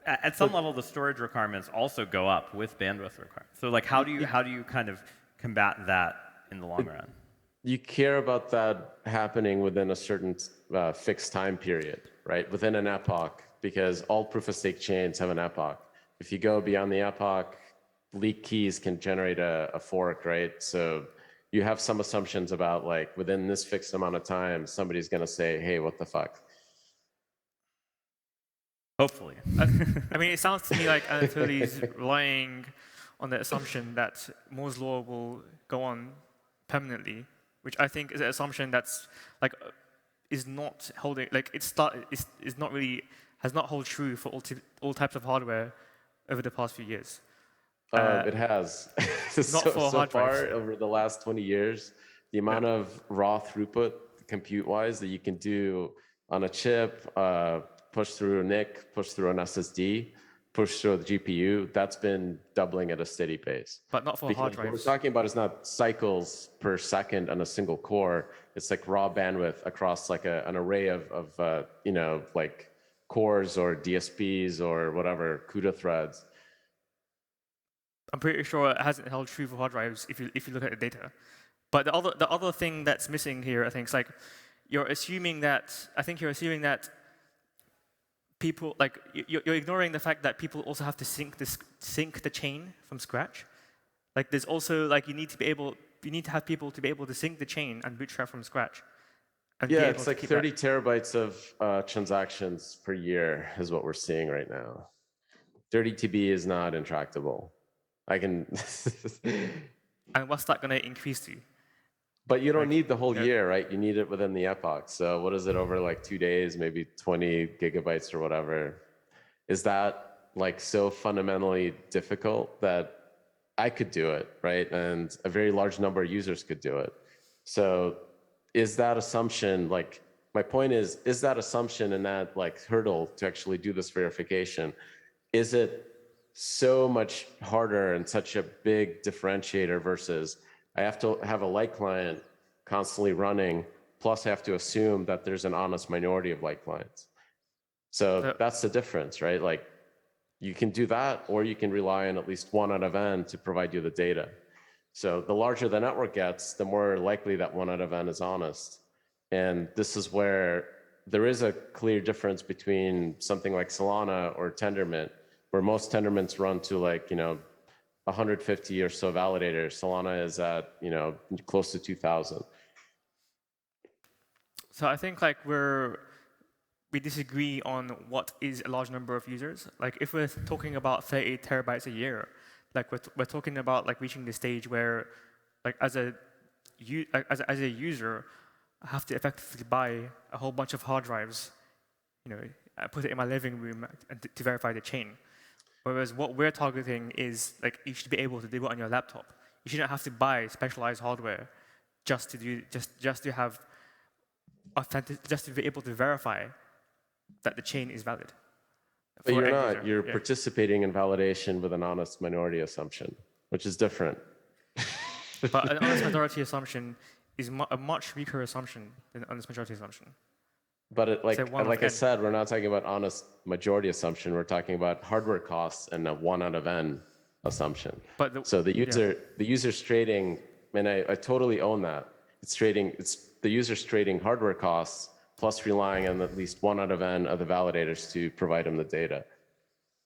at some level, the storage requirements also go up with bandwidth requirements. So like, how do you kind of combat that in the long run? You care about that happening within a certain fixed time period, right? Within an epoch, because all proof-of-stake chains have an epoch. If you go beyond the epoch, leak keys can generate a fork, right? So you have some assumptions about like within this fixed amount of time, somebody's going to say, hey, what the fuck? Hopefully. I mean, it sounds to me like Anatoly is relying on the assumption that Moore's law will go on permanently, which I think is an assumption that's like is not holding, like is not really, has not held true for all types of hardware over the past few years. It has. Not for hard far drives. over the last 20 years, the amount of raw throughput compute-wise that you can do on a chip, push through a NIC, push through an SSD, push through the GPU, that's been doubling at a steady pace. But not for hard drives. What we're talking about is not cycles per second on a single core. It's like raw bandwidth across like an array of you know, like cores or DSPs or whatever, CUDA threads. I'm pretty sure it hasn't held true for hard drives if you look at the data. But the other thing that's missing here, I think, is like you're assuming that people, like you're ignoring the fact that people also have to sync the chain from scratch. Like there's also like you need to have people to be able to sync the chain and bootstrap from scratch. Yeah, it's like 30 terabytes of transactions per year is what we're seeing right now. 30 TB is not intractable. I can. And what's that going to increase to? But you don't need the whole year, right? You need it within the epoch. So what is it over like 2 days, maybe 20 gigabytes or whatever? Is that like so fundamentally difficult that I could do it, right? And a very large number of users could do it. So is that assumption, like, my point is that assumption and that like hurdle to actually do this verification, is it so much harder and such a big differentiator versus I have to have a light client constantly running, plus I have to assume that there's an honest minority of light clients. So that's the difference, right? Like you can do that, or you can rely on at least one out of n to provide you the data. So the larger the network gets, the more likely that one out of n is honest. And this is where there is a clear difference between something like Solana or Tendermint, where most Tendermints run to like, 150 or so validators. Solana is at, close to 2,000. So I think like we disagree on what is a large number of users. Like if we're talking about 30 terabytes a year, like we're talking about like reaching the stage where like as a user, I have to effectively buy a whole bunch of hard drives, I put it in my living room to verify the chain. Whereas what we're targeting is like you should be able to do it on your laptop. You shouldn't have to buy specialized hardware just to have just to be able to verify that the chain is valid. But you're not. You're participating in validation with an honest minority assumption, which is different. But an honest majority assumption is a much weaker assumption than an honest majority assumption. But like I said, we're not talking about honest majority assumption. We're talking about hardware costs and a 1 out of n assumption. So the user's trading, and I totally own that. The user's trading hardware costs plus relying on at least 1 out of n of the validators to provide them the data.